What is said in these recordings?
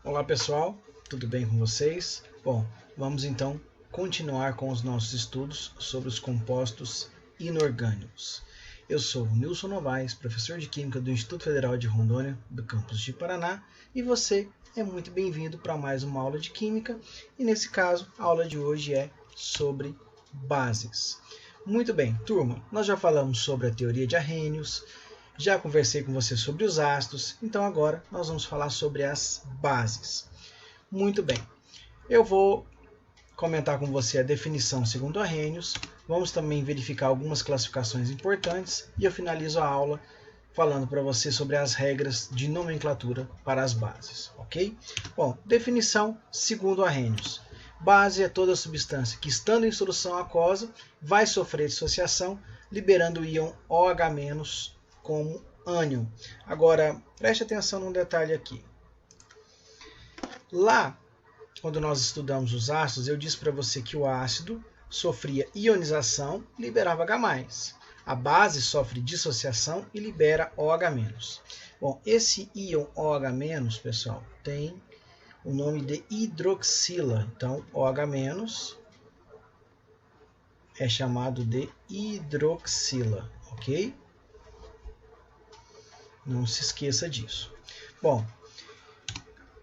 Olá pessoal, tudo bem com vocês? Bom, vamos então continuar com os nossos estudos sobre os compostos inorgânicos. Eu sou Nilson Novaes, professor de Química do Instituto Federal de Rondônia, do campus de Paraná, e você é muito bem-vindo para mais uma aula de Química, e nesse caso, a aula de hoje é sobre bases. Muito bem, turma, nós já falamos sobre a teoria de Arrhenius, já conversei com você sobre os ácidos, então agora nós vamos falar sobre as bases. Muito bem, eu vou comentar com você a definição segundo Arrhenius, vamos também verificar algumas classificações importantes e eu finalizo a aula falando para você sobre as regras de nomenclatura para as bases, ok? Bom, definição segundo Arrhenius. Base é toda substância que, estando em solução aquosa, vai sofrer dissociação, liberando o íon OH- como ânion. Agora, preste atenção num detalhe aqui. Lá, quando nós estudamos os ácidos, eu disse para você que o ácido sofria ionização e liberava H+. A base sofre dissociação e libera OH-. Bom, esse íon OH-, pessoal, tem o nome de hidroxila. Então, OH- é chamado de hidroxila, ok? Não se esqueça disso. Bom,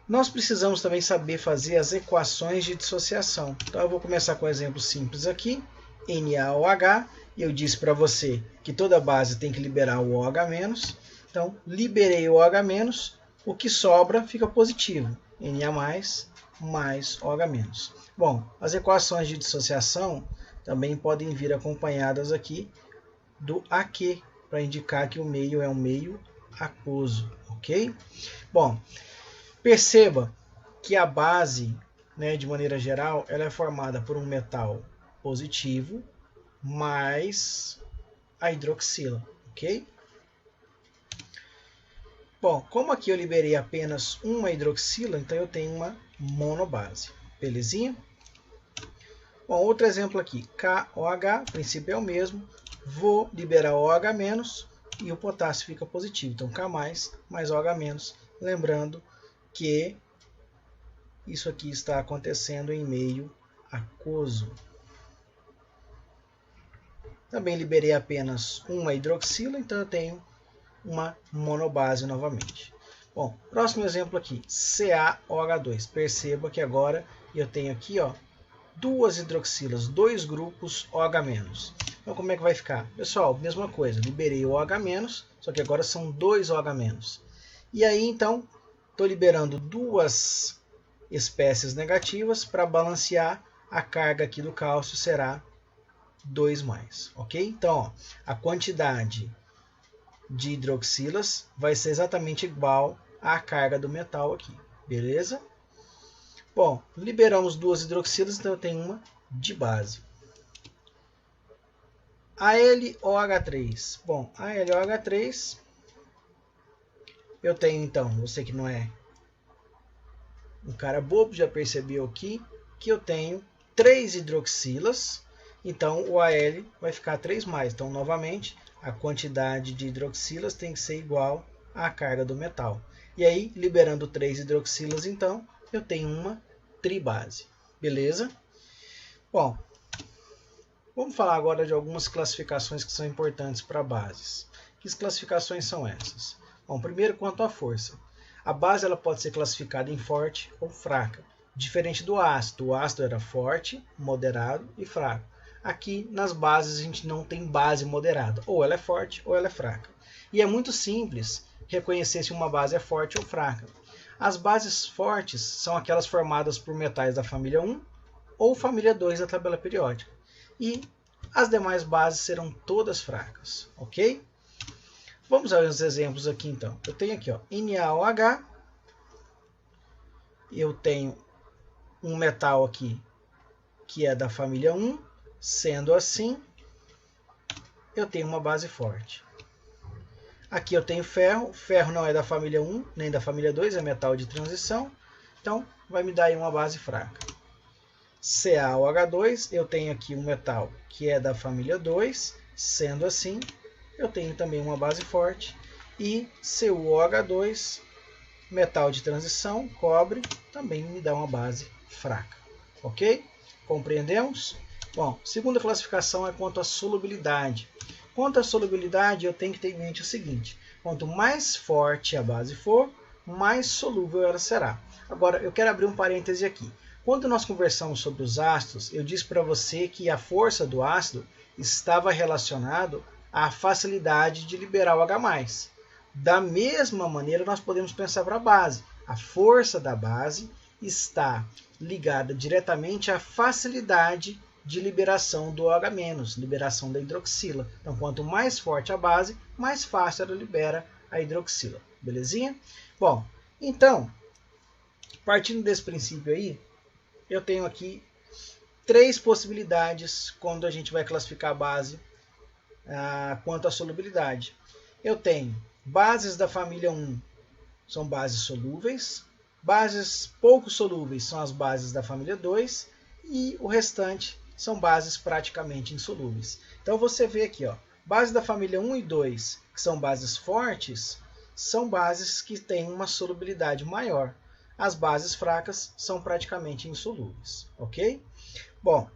nós precisamos também saber fazer as equações de dissociação. Então, eu vou começar com um exemplo simples aqui. NaOH, eu disse para você que toda base tem que liberar o OH-. Então, liberei o OH-, o que sobra fica positivo. Na+, mais OH-. Bom, as equações de dissociação também podem vir acompanhadas aqui do AQ, para indicar que o meio é um meio aquoso, ok? Bom, perceba que a base, de maneira geral, ela é formada por um metal positivo mais a hidroxila, ok? Bom, como aqui eu liberei apenas uma hidroxila, então eu tenho uma monobase, belezinha? Bom, outro exemplo aqui, KOH, o princípio é o mesmo, vou liberar o OH- e o potássio fica positivo. Então, K+, mais OH-, lembrando que isso aqui está acontecendo em meio aquoso. Também liberei apenas uma hidroxila, então eu tenho uma monobase novamente. Bom, próximo exemplo aqui, CaOH2. Perceba que agora eu tenho aqui, duas hidroxilas, dois grupos OH-. Então, como é que vai ficar? Pessoal, mesma coisa, liberei o OH-, só que agora são dois OH-. E aí, então, estou liberando duas espécies negativas para balancear a carga aqui do cálcio será 2+, ok? Então, a quantidade de hidroxilas vai ser exatamente igual à carga do metal aqui, beleza? Bom, liberamos duas hidroxilas, então eu tenho uma de base. AlOH3. Bom, AlOH3, eu tenho então, você que não é um cara bobo, já percebeu aqui que eu tenho 3 hidroxilas, então o Al vai ficar 3+. Então, novamente, a quantidade de hidroxilas tem que ser igual à carga do metal. E aí, liberando 3 hidroxilas, então, eu tenho uma tribase. Beleza? Bom, vamos falar agora de algumas classificações que são importantes para bases. Que classificações são essas? Bom, primeiro, quanto à força. A base ela pode ser classificada em forte ou fraca, diferente do ácido. O ácido era forte, moderado e fraco. Aqui, nas bases, a gente não tem base moderada. Ou ela é forte ou ela é fraca. E é muito simples reconhecer se uma base é forte ou fraca. As bases fortes são aquelas formadas por metais da família 1 ou família 2 da tabela periódica. E as demais bases serão todas fracas, ok? Vamos aos exemplos aqui então. Eu tenho aqui, NaOH. Eu tenho um metal aqui que é da família 1. Sendo assim, eu tenho uma base forte. Aqui eu tenho ferro. O ferro não é da família 1 nem da família 2, é metal de transição. Então, vai me dar aí uma base fraca. CaOH2, eu tenho aqui um metal que é da família 2. Sendo assim, eu tenho também uma base forte. E CuOH2, metal de transição, cobre, também me dá uma base fraca. Ok? Compreendemos? Bom, segunda classificação é quanto à solubilidade. Quanto à solubilidade, eu tenho que ter em mente o seguinte: quanto mais forte a base for, mais solúvel ela será. Agora, eu quero abrir um parêntese aqui. Quando nós conversamos sobre os ácidos, eu disse para você que a força do ácido estava relacionado à facilidade de liberar o H+. Da mesma maneira, nós podemos pensar para a base. A força da base está ligada diretamente à facilidade de liberação do OH-, liberação da hidroxila. Então, quanto mais forte a base, mais fácil ela libera a hidroxila. Belezinha? Bom, então, partindo desse princípio aí, eu tenho aqui 3 possibilidades quando a gente vai classificar a base quanto à solubilidade. Eu tenho bases da família 1, são bases solúveis. Bases pouco solúveis são as bases da família 2 e o restante são bases praticamente insolúveis. Então você vê aqui, ó, bases da família 1 e 2, que são bases fortes, são bases que têm uma solubilidade maior. As bases fracas são praticamente insolúveis, ok? Bom,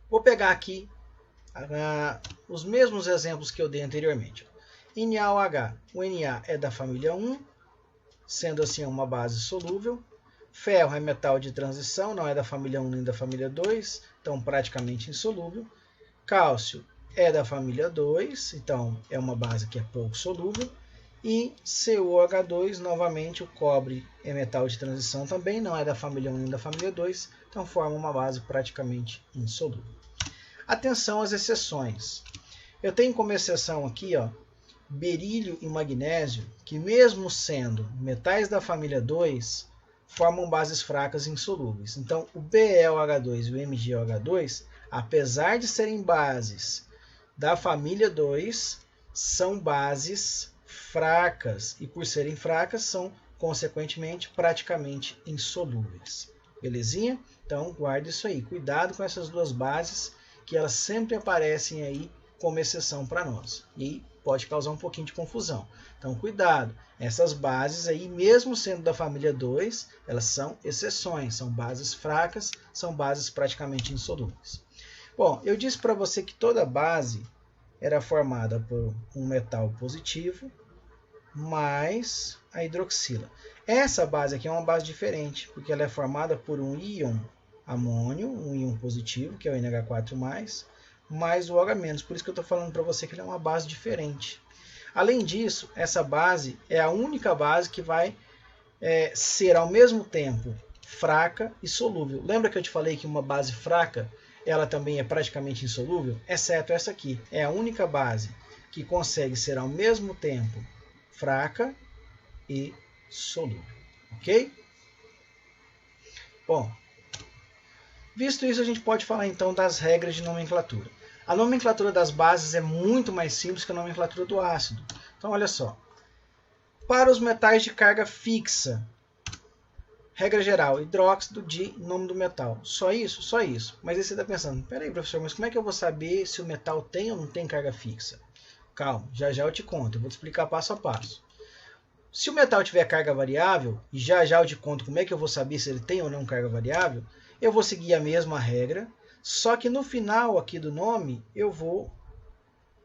vou pegar aqui os mesmos exemplos que eu dei anteriormente. NaOH, o Na é da família 1, sendo assim uma base solúvel. Ferro é metal de transição, não é da família 1 nem da família 2, então praticamente insolúvel. Cálcio é da família 2, então é uma base que é pouco solúvel. E CuOH2, novamente, o cobre é metal de transição também, não é da família 1 nem da família 2, então forma uma base praticamente insolúvel. Atenção às exceções. Eu tenho como exceção aqui, ó, berílio e magnésio, que mesmo sendo metais da família 2, formam bases fracas insolúveis. Então, o BeOH2 e o MgOH2, apesar de serem bases da família 2, são bases fracas e, por serem fracas, são, consequentemente, praticamente insolúveis. Belezinha? Então, guarde isso aí. Cuidado com essas duas bases, que elas sempre aparecem aí como exceção para nós. E pode causar um pouquinho de confusão. Então, cuidado. Essas bases aí, mesmo sendo da família 2, elas são exceções. São bases fracas, são bases praticamente insolúveis. Bom, eu disse para você que toda base era formada por um metal positivo mais a hidroxila. Essa base aqui é uma base diferente, porque ela é formada por um íon amônio, um íon positivo, que é o NH4+, mais o OH-, por isso que eu estou falando para você que ela é uma base diferente. Além disso, essa base é a única base que vai ser ao mesmo tempo fraca e solúvel. Lembra que eu te falei que uma base fraca ela também é praticamente insolúvel? Exceto essa aqui. É a única base que consegue ser ao mesmo tempo fraca e solúvel. Ok? Bom, visto isso, a gente pode falar então das regras de nomenclatura. A nomenclatura das bases é muito mais simples que a nomenclatura do ácido. Então, olha só. Para os metais de carga fixa, regra geral, hidróxido de nome do metal. Só isso? Só isso. Mas aí você está pensando, peraí, professor, mas como é que eu vou saber se o metal tem ou não tem carga fixa? Calma, já já eu te conto, eu vou te explicar passo a passo. Se o metal tiver carga variável, e já já eu te conto como é que eu vou saber se ele tem ou não carga variável, eu vou seguir a mesma regra, só que no final aqui do nome eu vou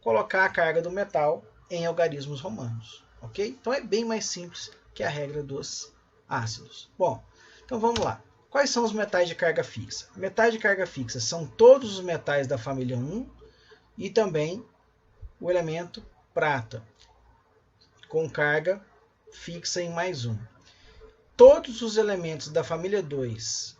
colocar a carga do metal em algarismos romanos. Ok? Então é bem mais simples que a regra dos ácidos. Bom, então vamos lá. Quais são os metais de carga fixa? Metais de carga fixa são todos os metais da família 1 e também o elemento prata, com carga fixa em +1. Todos os elementos da família 2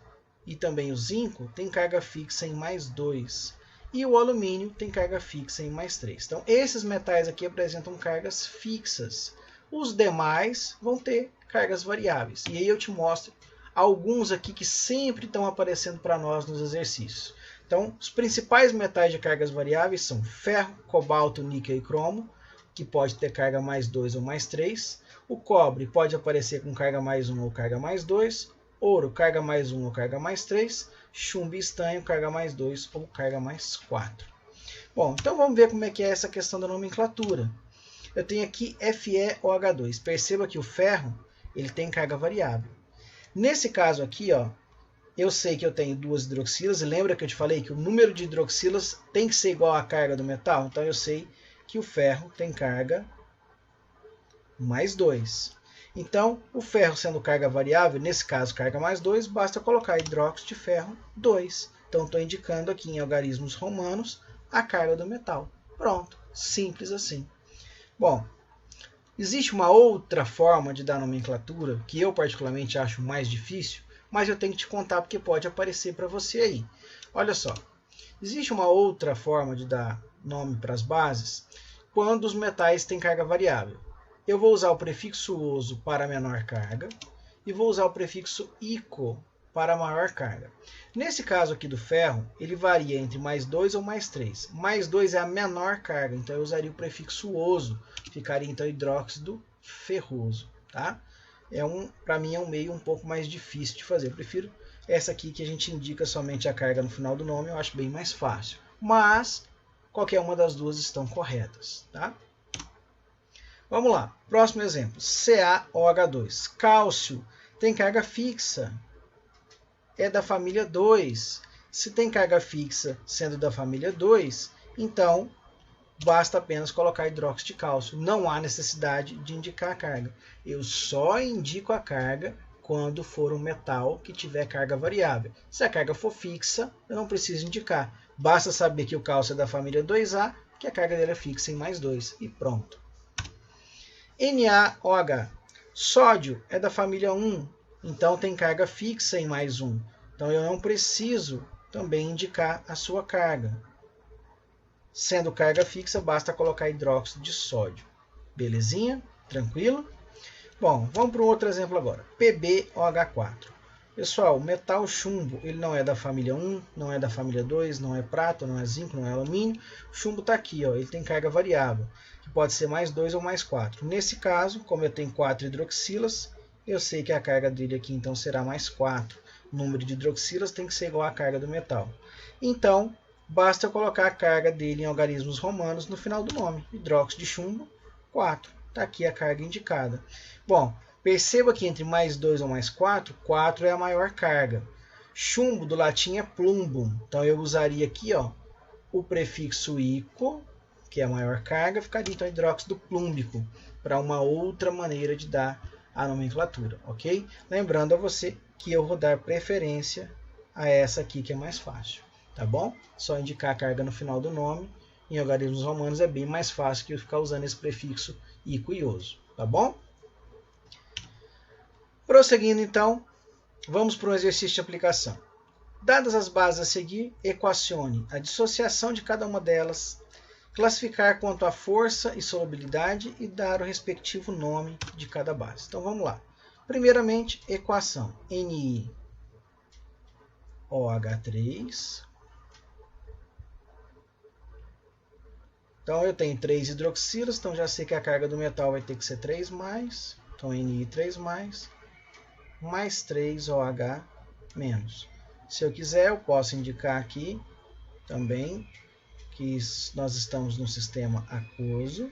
e também o zinco têm carga fixa em +2. E o alumínio tem carga fixa em +3. Então, esses metais aqui apresentam cargas fixas. Os demais vão ter cargas variáveis. E aí eu te mostro alguns aqui que sempre estão aparecendo para nós nos exercícios. Então, os principais metais de cargas variáveis são ferro, cobalto, níquel e cromo, que pode ter carga +2 ou +3. O cobre pode aparecer com carga +1 ou carga +2. Ouro, carga +1 ou carga +3. Chumbo e estanho, carga +2 ou carga +4. Bom, então vamos ver como é que é essa questão da nomenclatura. Eu tenho aqui FeOH2. Perceba que o ferro ele tem carga variável. Nesse caso aqui, ó, eu sei que eu tenho 2 hidroxilas, e lembra que eu te falei que o número de hidroxilas tem que ser igual à carga do metal? Então eu sei que o ferro tem carga mais 2. Então, o ferro sendo carga variável, nesse caso carga mais 2, basta colocar hidróxido de ferro 2. Então, estou indicando aqui em algarismos romanos a carga do metal. Pronto, simples assim. Bom, existe uma outra forma de dar nomenclatura, que eu particularmente acho mais difícil, mas eu tenho que te contar porque pode aparecer para você aí. Olha só, existe uma outra forma de dar nome para as bases quando os metais têm carga variável. Eu vou usar o prefixo oso para menor carga e vou usar o prefixo ico para maior carga. Nesse caso aqui do ferro, ele varia entre mais 2 ou mais 3. Mais 2 é a menor carga, então eu usaria o prefixo oso, ficaria então hidróxido ferroso. Tá? Para mim é um meio um pouco mais difícil de fazer. Eu prefiro essa aqui que a gente indica somente a carga no final do nome, eu acho bem mais fácil. Mas qualquer uma das duas estão corretas. Tá? Vamos lá, próximo exemplo, CaOH2. Cálcio tem carga fixa, é da família 2. Se tem carga fixa sendo da família 2, então basta apenas colocar hidróxido de cálcio. Não há necessidade de indicar a carga. Eu só indico a carga quando for um metal que tiver carga variável. Se a carga for fixa, eu não preciso indicar. Basta saber que o cálcio é da família 2A, que a carga dele é fixa em mais 2 e pronto. NaOH. Sódio é da família 1, então tem carga fixa em mais 1. Então eu não preciso também indicar a sua carga. Sendo carga fixa, basta colocar hidróxido de sódio. Belezinha? Tranquilo? Bom, vamos para um outro exemplo agora. PbOH4. Pessoal, o metal chumbo, ele não é da família 1, não é da família 2, não é prata, não é zinco, não é alumínio. O chumbo está aqui, ó, ele tem carga variável, que pode ser mais 2 ou mais 4. Nesse caso, como eu tenho 4 hidroxilas, eu sei que a carga dele aqui então será mais 4. O número de hidroxilas tem que ser igual à carga do metal. Então, basta eu colocar a carga dele em algarismos romanos no final do nome. Hidróxido de chumbo, 4. Está aqui a carga indicada. Bom, perceba que entre mais 2 ou mais 4, 4 é a maior carga. Chumbo do latim é plumbum. Então eu usaria aqui, ó, o prefixo ico, que é a maior carga, ficaria então hidróxido plúmbico, para uma outra maneira de dar a nomenclatura, ok? Lembrando a você que eu vou dar preferência a essa aqui que é mais fácil, tá bom? Só indicar a carga no final do nome, em algarismos romanos é bem mais fácil que eu ficar usando esse prefixo ico e oso, tá bom? Prosseguindo então, vamos para um exercício de aplicação. Dadas as bases a seguir, equacione a dissociação de cada uma delas, classificar quanto à força e solubilidade e dar o respectivo nome de cada base. Então vamos lá. Primeiramente, equação NiOH3. Então eu tenho 3 hidroxilas, então já sei que a carga do metal vai ter que ser 3+, então Ni3+, mais 3OH menos. Se eu quiser, eu posso indicar aqui também que nós estamos no sistema aquoso.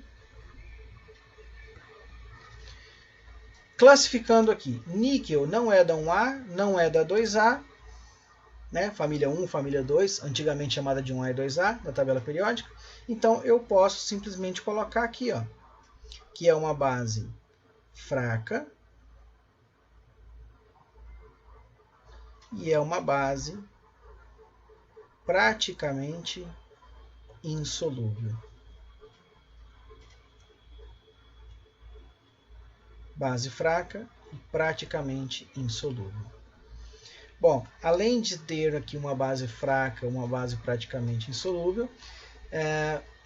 Classificando aqui, níquel não é da 1A, não é da 2A, né? Família 1, família 2, antigamente chamada de 1A e 2A, da tabela periódica. Então eu posso simplesmente colocar aqui, ó, que é uma base fraca e é uma base praticamente insolúvel. Base fraca e praticamente insolúvel. Bom, além de ter aqui uma base fraca, uma base praticamente insolúvel,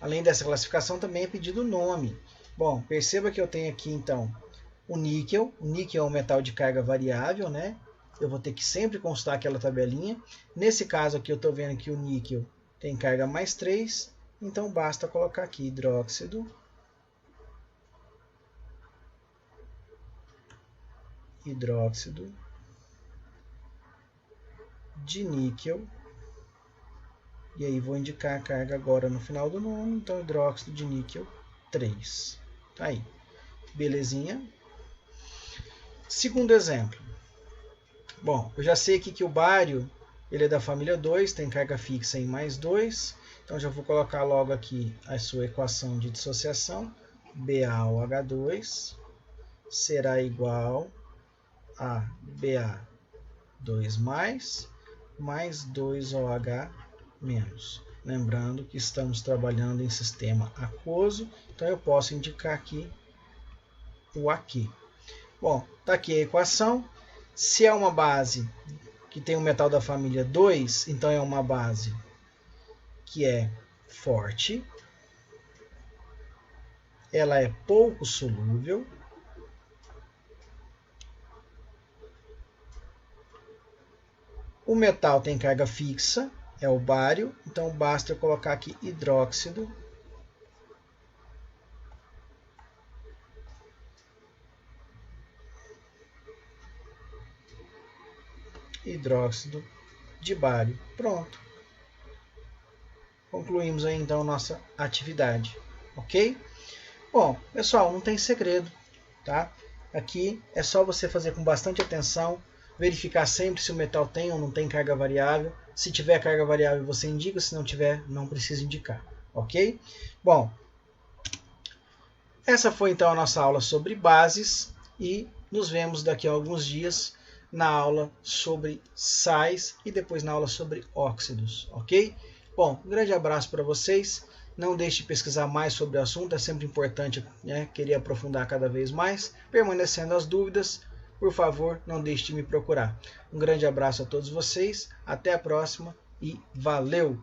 além dessa classificação também é pedido o nome. Bom, perceba que eu tenho aqui então o níquel. O níquel é um metal de carga variável, né? Eu vou ter que sempre consultar aquela tabelinha. Nesse caso aqui eu estou vendo que o níquel tem carga mais 3, então basta colocar aqui hidróxido de níquel, e aí vou indicar a carga agora no final do nome, então hidróxido de níquel 3. Tá aí, belezinha? Segundo exemplo. Bom, eu já sei aqui que o bário ele é da família 2, tem carga fixa em mais 2. Então já vou colocar logo aqui a sua equação de dissociação. BaOH2 será igual a Ba2 mais 2OH menos. Lembrando que estamos trabalhando em sistema aquoso, então eu posso indicar aqui o aqui. Bom, está aqui a equação. Se é uma base que tem um metal da família 2, então é uma base que é forte, ela é pouco solúvel, o metal tem carga fixa, é o bário, então basta eu colocar aqui hidróxido de bário. Pronto. Concluímos aí então nossa atividade, ok? Bom, pessoal, não tem segredo, tá? Aqui é só você fazer com bastante atenção, verificar sempre se o metal tem ou não tem carga variável. Se tiver carga variável, você indica, se não tiver, não precisa indicar, ok? Bom, essa foi então a nossa aula sobre bases e nos vemos daqui a alguns dias na aula sobre sais e depois na aula sobre óxidos, ok? Bom, um grande abraço para vocês. Não deixe de pesquisar mais sobre o assunto, é sempre importante, né, querer aprofundar cada vez mais. Permanecendo as dúvidas, por favor, não deixe de me procurar. Um grande abraço a todos vocês, até a próxima e valeu!